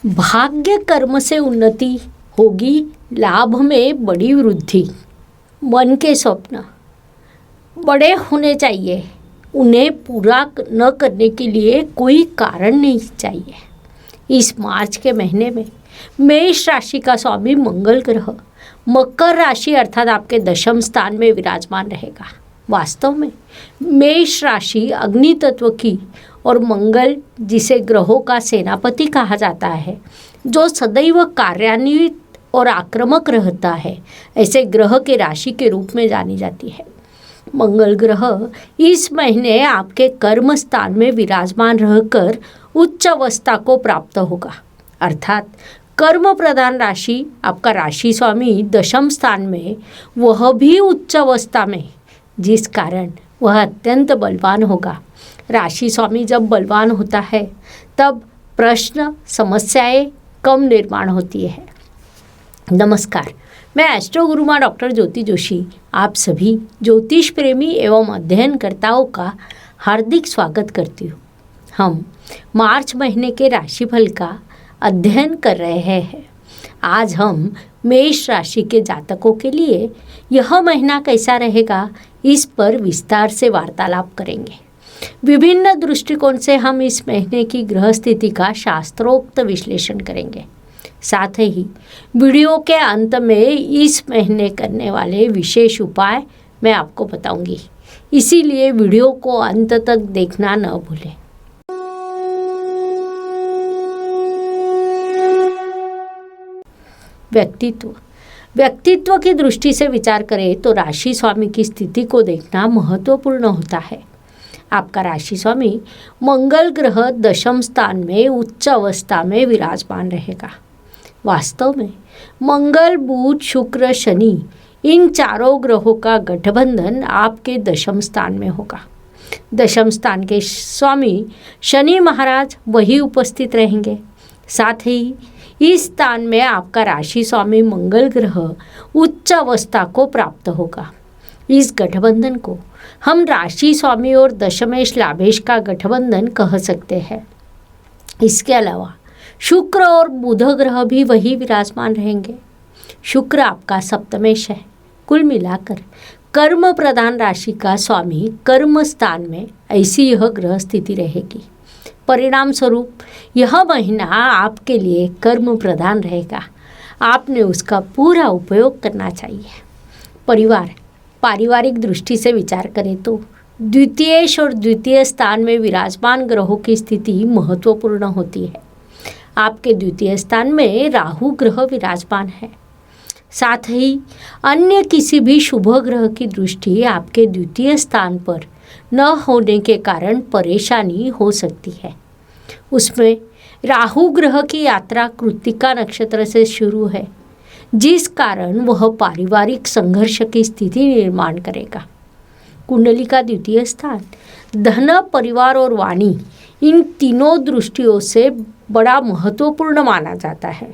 भाग्य कर्म से उन्नति होगी, लाभ में बड़ी वृद्धि। मन के स्वप्न बड़े होने चाहिए, उन्हें पूरा न करने के लिए कोई कारण नहीं चाहिए। इस मार्च के महीने में मेष राशि का स्वामी मंगल ग्रह मकर राशि अर्थात आपके दशम स्थान में विराजमान रहेगा। वास्तव में मेष राशि अग्नि तत्व की और मंगल, जिसे ग्रहों का सेनापति कहा जाता है, जो सदैव कार्यान्वित और आक्रामक रहता है, ऐसे ग्रह के राशि के रूप में जानी जाती है। मंगल ग्रह इस महीने आपके कर्म स्थान में विराजमान रहकर उच्च अवस्था को प्राप्त होगा, अर्थात कर्म प्रधान राशि आपका राशि स्वामी दशम स्थान में, वह भी उच्च अवस्था में, जिस कारण वह अत्यंत बलवान होगा। राशि स्वामी जब बलवान होता है तब प्रश्न समस्याएं कम निर्माण होती है। नमस्कार, मैं एस्ट्रो गुरुमा डॉक्टर ज्योति जोशी आप सभी ज्योतिष प्रेमी एवं अध्ययनकर्ताओं का हार्दिक स्वागत करती हूँ। हम मार्च महीने के राशिफल का अध्ययन कर रहे हैं। आज हम मेष राशि के जातकों के लिए यह महीना कैसा रहेगा, इस पर विस्तार से वार्तालाप करेंगे। विभिन्न दृष्टिकोण से हम इस महीने की ग्रह स्थिति का शास्त्रोक्त विश्लेषण करेंगे। साथ ही वीडियो के अंत में इस महीने करने वाले विशेष उपाय मैं आपको बताऊंगी, इसीलिए वीडियो को अंत तक देखना न भूलें। व्यक्तित्व की दृष्टि से विचार करें तो राशि स्वामी की स्थिति को देखना महत्वपूर्ण होता है। आपका राशि स्वामी मंगल ग्रह दशम स्थान में उच्च अवस्था में विराजमान रहेगा। वास्तव में मंगल, बुध, शुक्र, शनि, इन चारों ग्रहों का गठबंधन आपके दशम स्थान में होगा। दशम स्थान के स्वामी शनि महाराज वही उपस्थित रहेंगे। साथ ही इस स्थान में आपका राशि स्वामी मंगल ग्रह उच्च अवस्था को प्राप्त होगा। इस गठबंधन को हम राशि स्वामी और दशमेश लाभेश का गठबंधन कह सकते हैं। इसके अलावा शुक्र और बुध ग्रह भी वही विराजमान रहेंगे। शुक्र आपका सप्तमेश है। कुल मिलाकर कर्म प्रधान राशि का स्वामी कर्म स्थान में ऐसी यह ग्रह स्थिति रहेगी। परिणाम स्वरूप यह महीना आपके लिए कर्म प्रधान रहेगा। आपने उसका पूरा उपयोग करना चाहिए। पारिवारिक दृष्टि से विचार करें तो द्वितीयेश और द्वितीय स्थान में विराजमान ग्रहों की स्थिति महत्वपूर्ण होती है। आपके द्वितीय स्थान में राहु ग्रह विराजमान है। साथ ही अन्य किसी भी शुभ ग्रह की दृष्टि आपके द्वितीय स्थान पर न होने के कारण परेशानी हो सकती है। उसमें राहु ग्रह की यात्रा कृत्तिका नक्षत्र से शुरू है, जिस कारण वह पारिवारिक संघर्ष की स्थिति निर्माण करेगा। कुंडली का द्वितीय स्थान धन, परिवार और वाणी, इन तीनों दृष्टियों से बड़ा महत्वपूर्ण माना जाता है।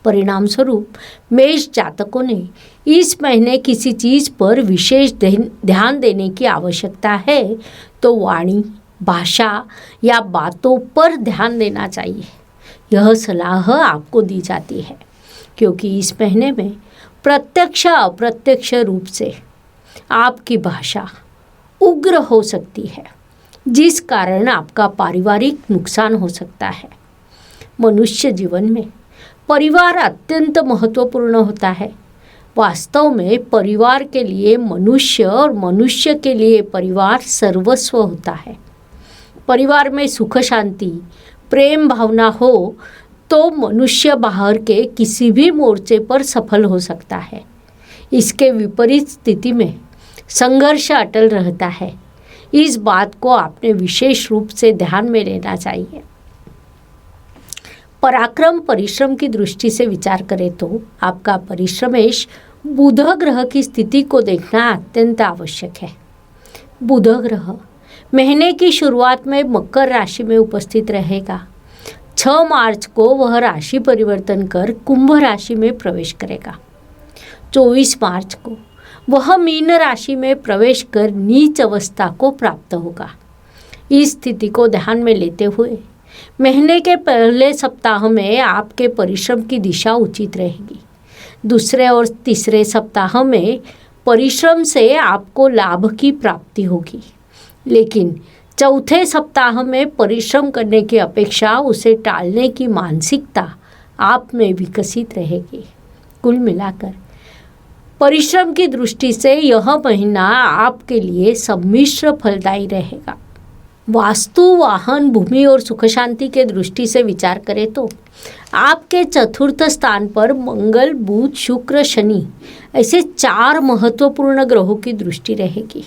परिणाम स्वरूप मेष जातकों ने इस महीने किसी चीज़ पर विशेष ध्यान देने की आवश्यकता है तो वाणी, भाषा या बातों पर ध्यान देना चाहिए। यह सलाह आपको दी जाती है क्योंकि इस महीने में प्रत्यक्ष अप्रत्यक्ष रूप से आपकी भाषा उग्र हो सकती है, जिस कारण आपका पारिवारिक नुकसान हो सकता है। मनुष्य जीवन में परिवार अत्यंत महत्वपूर्ण होता है। वास्तव में परिवार के लिए मनुष्य और मनुष्य के लिए परिवार सर्वस्व होता है। परिवार में सुख शांति, प्रेम भावना हो तो मनुष्य बाहर के किसी भी मोर्चे पर सफल हो सकता है। इसके विपरीत स्थिति में संघर्ष अटल रहता है। इस बात को आपने विशेष रूप से ध्यान में लेना चाहिए। पराक्रम परिश्रम की दृष्टि से विचार करें तो आपका परिश्रमेश बुध ग्रह की स्थिति को देखना अत्यंत आवश्यक है। बुध ग्रह महीने की शुरुआत में मकर राशि में उपस्थित रहेगा। 6 मार्च को वह राशि परिवर्तन कर कुंभ राशि में प्रवेश करेगा। 24 मार्च को वह मीन राशि में प्रवेश कर नीच अवस्था को प्राप्त होगा। इस स्थिति को ध्यान में लेते हुए महीने के पहले सप्ताह में आपके परिश्रम की दिशा उचित रहेगी। दूसरे और तीसरे सप्ताह में परिश्रम से आपको लाभ की प्राप्ति होगी, लेकिन चौथे सप्ताह में परिश्रम करने की अपेक्षा उसे टालने की मानसिकता आप में विकसित रहेगी। कुल मिलाकर परिश्रम की दृष्टि से यह महीना आपके लिए सम्मिश्र फलदायी रहेगा। वास्तु, वाहन, भूमि और सुख शांति के दृष्टि से विचार करें तो आपके चतुर्थ स्थान पर मंगल, बुध, शुक्र, शनि ऐसे 4 महत्वपूर्ण ग्रहों की दृष्टि रहेगी।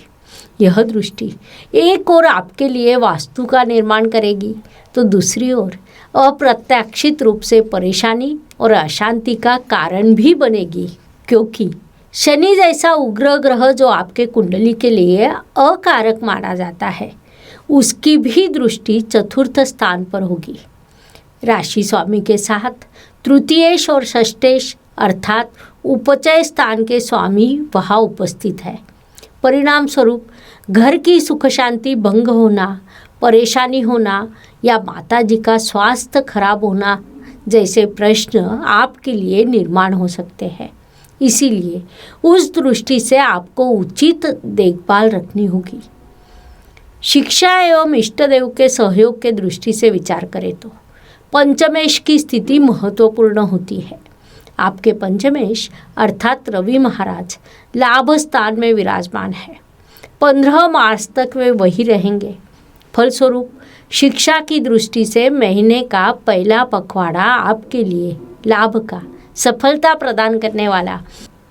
यह दृष्टि एक ओर आपके लिए वास्तु का निर्माण करेगी तो दूसरी ओर अप्रत्याशित रूप से परेशानी और अशांति का कारण भी बनेगी, क्योंकि शनि जैसा उग्र ग्रह जो आपके कुंडली के लिए अकारक माना जाता है, उसकी भी दृष्टि चतुर्थ स्थान पर होगी। राशि स्वामी के साथ तृतीयेश और षष्ठेश अर्थात उपचय स्थान के स्वामी वहाँ उपस्थित है। परिणाम स्वरूप घर की सुख शांति भंग होना, परेशानी होना या माताजी का स्वास्थ्य खराब होना जैसे प्रश्न आपके लिए निर्माण हो सकते हैं। इसीलिए उस दृष्टि से आपको उचित देखभाल रखनी होगी। शिक्षा एवं इष्ट देव के सहयोग के दृष्टि से विचार करें तो पंचमेश की स्थिति महत्वपूर्ण होती है। आपके पंचमेश अर्थात रवि महाराज लाभ स्थान में विराजमान है। 15 मार्च तक वे वही रहेंगे। फलस्वरूप शिक्षा की दृष्टि से महीने का पहला पखवाड़ा आपके लिए लाभ का सफलता प्रदान करने वाला,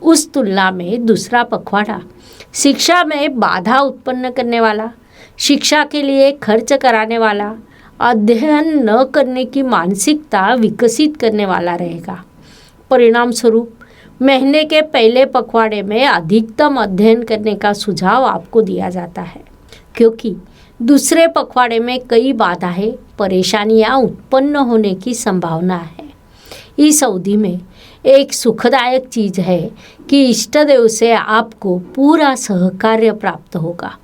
उस तुलना में दूसरा पखवाड़ा शिक्षा में बाधा उत्पन्न करने वाला, शिक्षा के लिए खर्च कराने वाला, अध्ययन न करने की मानसिकता विकसित करने वाला रहेगा। परिणाम स्वरूप महीने के पहले पखवाड़े में अधिकतम अध्ययन करने का सुझाव आपको दिया जाता है, क्योंकि दूसरे पखवाड़े में कई बाधाएं, परेशानियां उत्पन्न होने की संभावना है। इस अवधि में एक सुखदायक चीज है कि इष्ट देव से आपको पूरा सहकार्य प्राप्त होगा।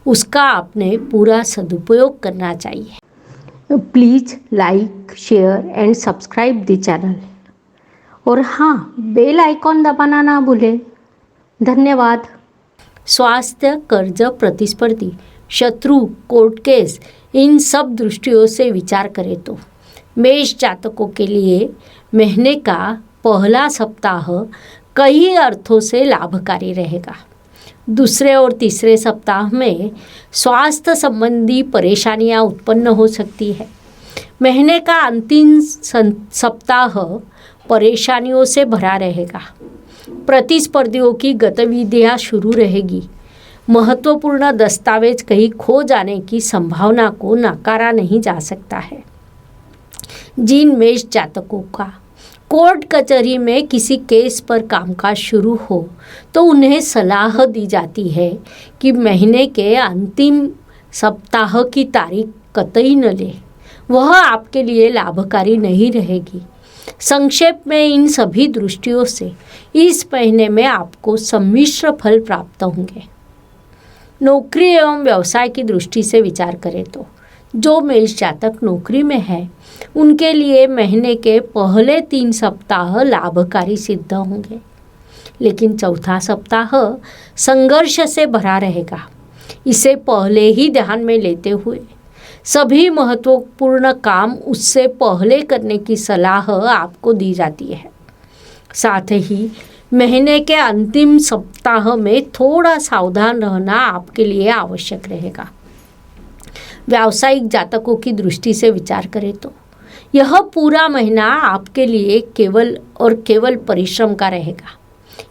उसका आपने पूरा सदुपयोग करना चाहिए। Please like, share and subscribe the channel और हाँ, बेल आइकॉन दबाना ना भूलें। धन्यवाद। स्वास्थ्य, कर्ज, प्रतिस्पर्धी, शत्रु, कोर्ट केस, इन सब दृष्टियों से विचार करें तो मेष जातकों के लिए महीने का पहला सप्ताह कई अर्थों से लाभकारी रहेगा। दूसरे और तीसरे सप्ताह में स्वास्थ्य संबंधी परेशानियां उत्पन्न हो सकती है। महीने का अंतिम सप्ताह परेशानियों से भरा रहेगा। प्रतिस्पर्धियों की गतिविधियां शुरू रहेगी। महत्वपूर्ण दस्तावेज कहीं खो जाने की संभावना को नकारा नहीं जा सकता है। जिन मेष जातकों का कोर्ट कचहरी में किसी केस पर कामकाज शुरू हो तो उन्हें सलाह दी जाती है कि महीने के अंतिम सप्ताह की तारीख कतई न ले, वह आपके लिए लाभकारी नहीं रहेगी। संक्षेप में इन सभी दृष्टियों से इस महीने में आपको सम्मिश्र फल प्राप्त होंगे। नौकरी एवं व्यवसाय की दृष्टि से विचार करें तो जो मेष जातक नौकरी में है उनके लिए महीने के पहले 3 सप्ताह लाभकारी सिद्ध होंगे, लेकिन चौथा सप्ताह संघर्ष से भरा रहेगा। इसे पहले ही ध्यान में लेते हुए सभी महत्वपूर्ण काम उससे पहले करने की सलाह आपको दी जाती है। साथ ही महीने के अंतिम सप्ताह में थोड़ा सावधान रहना आपके लिए आवश्यक रहेगा। व्यावसायिक जातकों की दृष्टि से विचार करें तो यह पूरा महीना आपके लिए केवल और केवल परिश्रम का रहेगा।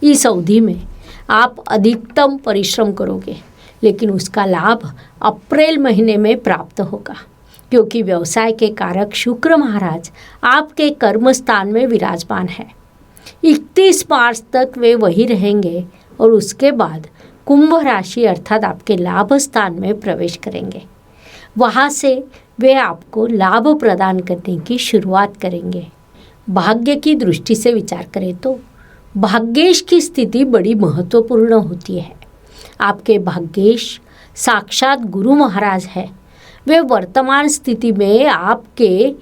इस अवधि में आप अधिकतम परिश्रम करोगे, लेकिन उसका लाभ अप्रैल महीने में प्राप्त होगा, क्योंकि व्यवसाय के कारक शुक्र महाराज आपके कर्म स्थान में विराजमान है। 31 मार्च तक वे वही रहेंगे और उसके बाद कुंभ राशि अर्थात आपके लाभ स्थान में प्रवेश करेंगे। वहाँ से वे आपको लाभ प्रदान करने की शुरुआत करेंगे। भाग्य की दृष्टि से विचार करें तो भाग्येश की स्थिति बड़ी महत्वपूर्ण होती है। आपके भाग्येश साक्षात गुरु महाराज है। वे वर्तमान स्थिति में आपके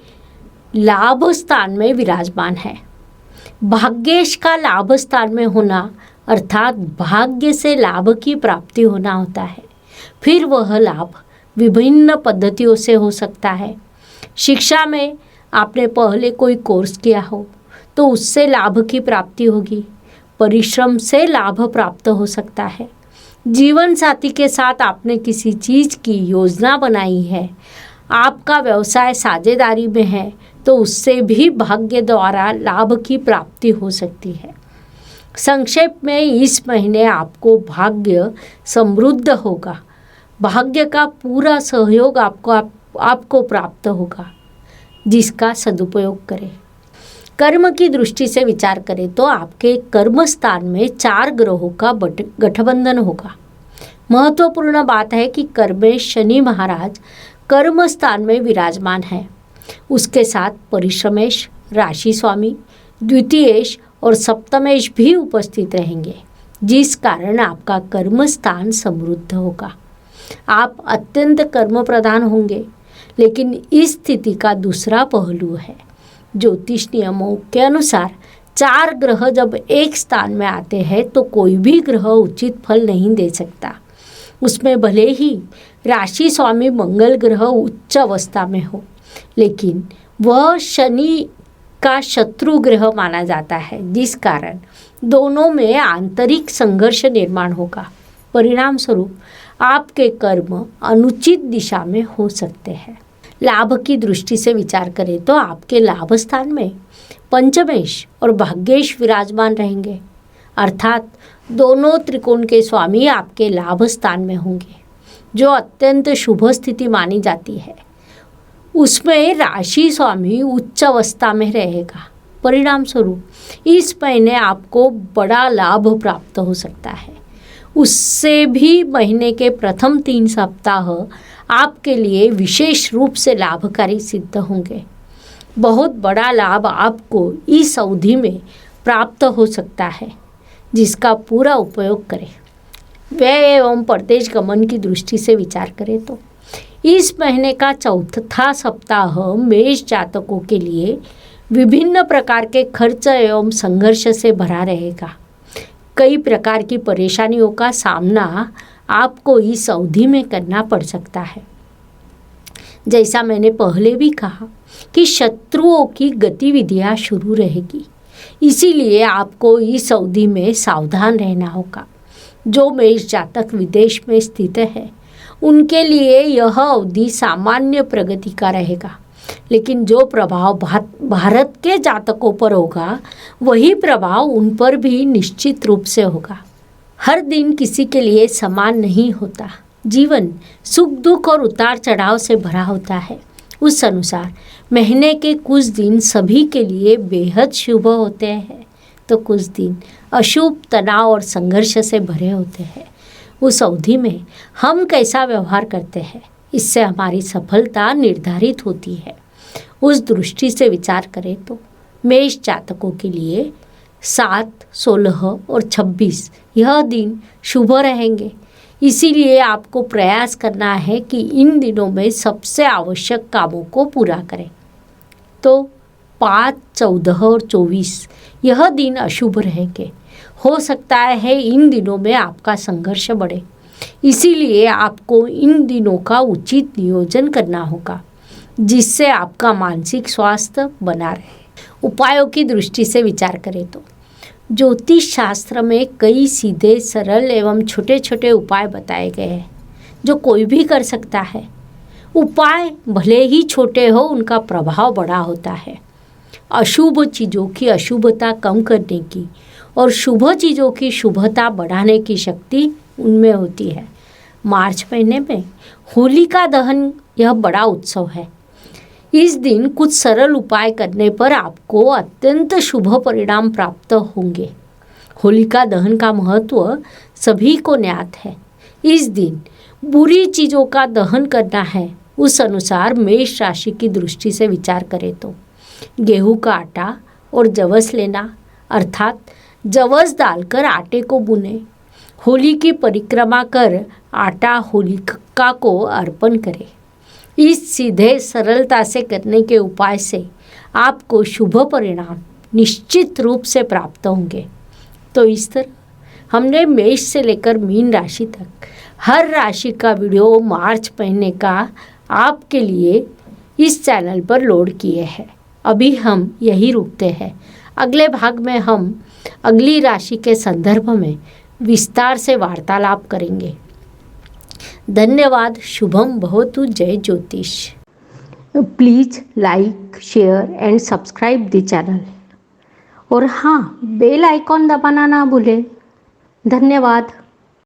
लाभ स्थान में विराजमान है। भाग्येश का लाभ स्थान में होना अर्थात भाग्य से लाभ की प्राप्ति होना होता है। फिर वह लाभ विभिन्न पद्धतियों से हो सकता है। शिक्षा में आपने पहले कोई कोर्स किया हो तो उससे लाभ की प्राप्ति होगी। परिश्रम से लाभ प्राप्त हो सकता है। जीवन साथी के साथ आपने किसी चीज़ की योजना बनाई है, आपका व्यवसाय साझेदारी में है तो उससे भी भाग्य द्वारा लाभ की प्राप्ति हो सकती है। संक्षेप में इस महीने आपको भाग्य समृद्ध होगा। भाग्य का पूरा सहयोग आपको प्राप्त होगा, जिसका सदुपयोग करें। कर्म की दृष्टि से विचार करें तो आपके कर्म स्थान में 4 ग्रहों का गठबंधन होगा। महत्वपूर्ण बात है कि कर्मेश शनि महाराज कर्म स्थान में विराजमान है। उसके साथ परिश्रमेश, राशि स्वामी, द्वितीयेश और सप्तमेश भी उपस्थित रहेंगे, जिस कारण आपका कर्म स्थान समृद्ध होगा। आप अत्यंत कर्म प्रधान होंगे। लेकिन इस स्थिति का दूसरा पहलू है। ज्योतिष नियमों के अनुसार 4 ग्रह जब एक स्थान में आते हैं तो कोई भी ग्रह उचित फल नहीं दे सकता। उसमें भले ही राशि स्वामी मंगल ग्रह उच्च अवस्था में हो, लेकिन वह शनि का शत्रु ग्रह माना जाता है, जिस कारण दोनों में आंतरिक संघर्ष निर्माण होगा। परिणाम स्वरूप आपके कर्म अनुचित दिशा में हो सकते हैं। लाभ की दृष्टि से विचार करें तो आपके लाभ स्थान में पंचमेश और भाग्येश विराजमान रहेंगे, अर्थात दोनों त्रिकोण के स्वामी आपके लाभ स्थान में होंगे, जो अत्यंत शुभ स्थिति मानी जाती है। उसमें राशि स्वामी उच्च अवस्था में रहेगा। परिणाम स्वरूप इस महीने आपको बड़ा लाभ प्राप्त हो सकता है। उससे भी महीने के प्रथम 3 सप्ताह आपके लिए विशेष रूप से लाभकारी सिद्ध होंगे। बहुत बड़ा लाभ आपको इस अवधि में प्राप्त हो सकता है, जिसका पूरा उपयोग करें। व्यय एवं परदेश गमन की दृष्टि से विचार करें तो इस महीने का चौथा सप्ताह मेष जातकों के लिए विभिन्न प्रकार के खर्च एवं संघर्ष से भरा रहेगा। कई प्रकार की परेशानियों का सामना आपको इस अवधि में करना पड़ सकता है। जैसा मैंने पहले भी कहा कि शत्रुओं की गतिविधियां शुरू रहेगी, इसीलिए आपको इस अवधि में सावधान रहना होगा। जो मेष जातक विदेश में स्थित है उनके लिए यह अवधि सामान्य प्रगति का रहेगा, लेकिन जो प्रभाव भारत के जातकों पर होगा वही प्रभाव उन पर भी निश्चित रूप से होगा। हर दिन किसी के लिए समान नहीं होता। जीवन सुख दुख और उतार चढ़ाव से भरा होता है। उस अनुसार महीने के कुछ दिन सभी के लिए बेहद शुभ होते हैं तो कुछ दिन अशुभ, तनाव और संघर्ष से भरे होते हैं। उस अवधि में हम कैसा व्यवहार करते हैं, इससे हमारी सफलता निर्धारित होती है। उस दृष्टि से विचार करें तो मेष जातकों के लिए 7, 16 और 26 यह दिन शुभ रहेंगे। इसीलिए आपको प्रयास करना है कि इन दिनों में सबसे आवश्यक कामों को पूरा करें। तो 5, 14 और 24 यह दिन अशुभ रहेंगे। हो सकता है इन दिनों में आपका संघर्ष बढ़े, इसीलिए आपको इन दिनों का उचित नियोजन करना होगा, जिससे आपका मानसिक स्वास्थ्य बना रहे। उपायों की दृष्टि से विचार करें तो ज्योतिष शास्त्र में कई सीधे, सरल एवं छोटे छोटे उपाय बताए गए हैं, जो कोई भी कर सकता है। उपाय भले ही छोटे हो, उनका प्रभाव बड़ा होता है। अशुभ चीज़ों की अशुभता कम करने की और शुभ चीज़ों की शुभता बढ़ाने की शक्ति उनमें होती है। मार्च महीने में होलिका दहन यह बड़ा उत्सव है। इस दिन कुछ सरल उपाय करने पर आपको अत्यंत शुभ परिणाम प्राप्त होंगे। होलिका दहन का महत्व सभी को ज्ञात है। इस दिन बुरी चीज़ों का दहन करना है। उस अनुसार मेष राशि की दृष्टि से विचार करें तो गेहूं का आटा और जवस लेना, अर्थात जवस डालकर आटे को बुने। होली की परिक्रमा कर आटा होलिका को अर्पण करें। इस सीधे सरलता से करने के उपाय से आपको शुभ परिणाम निश्चित रूप से प्राप्त होंगे। तो इस तरह हमने मेष से लेकर मीन राशि तक हर राशि का वीडियो मार्च महीने का आपके लिए इस चैनल पर लोड किए हैं। अभी हम यही रुकते हैं। अगले भाग में हम अगली राशि के संदर्भ में विस्तार से वार्तालाप करेंगे। धन्यवाद। शुभम भवतु। जय ज्योतिष। Please like, share and subscribe the channel. और हाँ, बेल आइकॉन दबाना ना भूलें। धन्यवाद।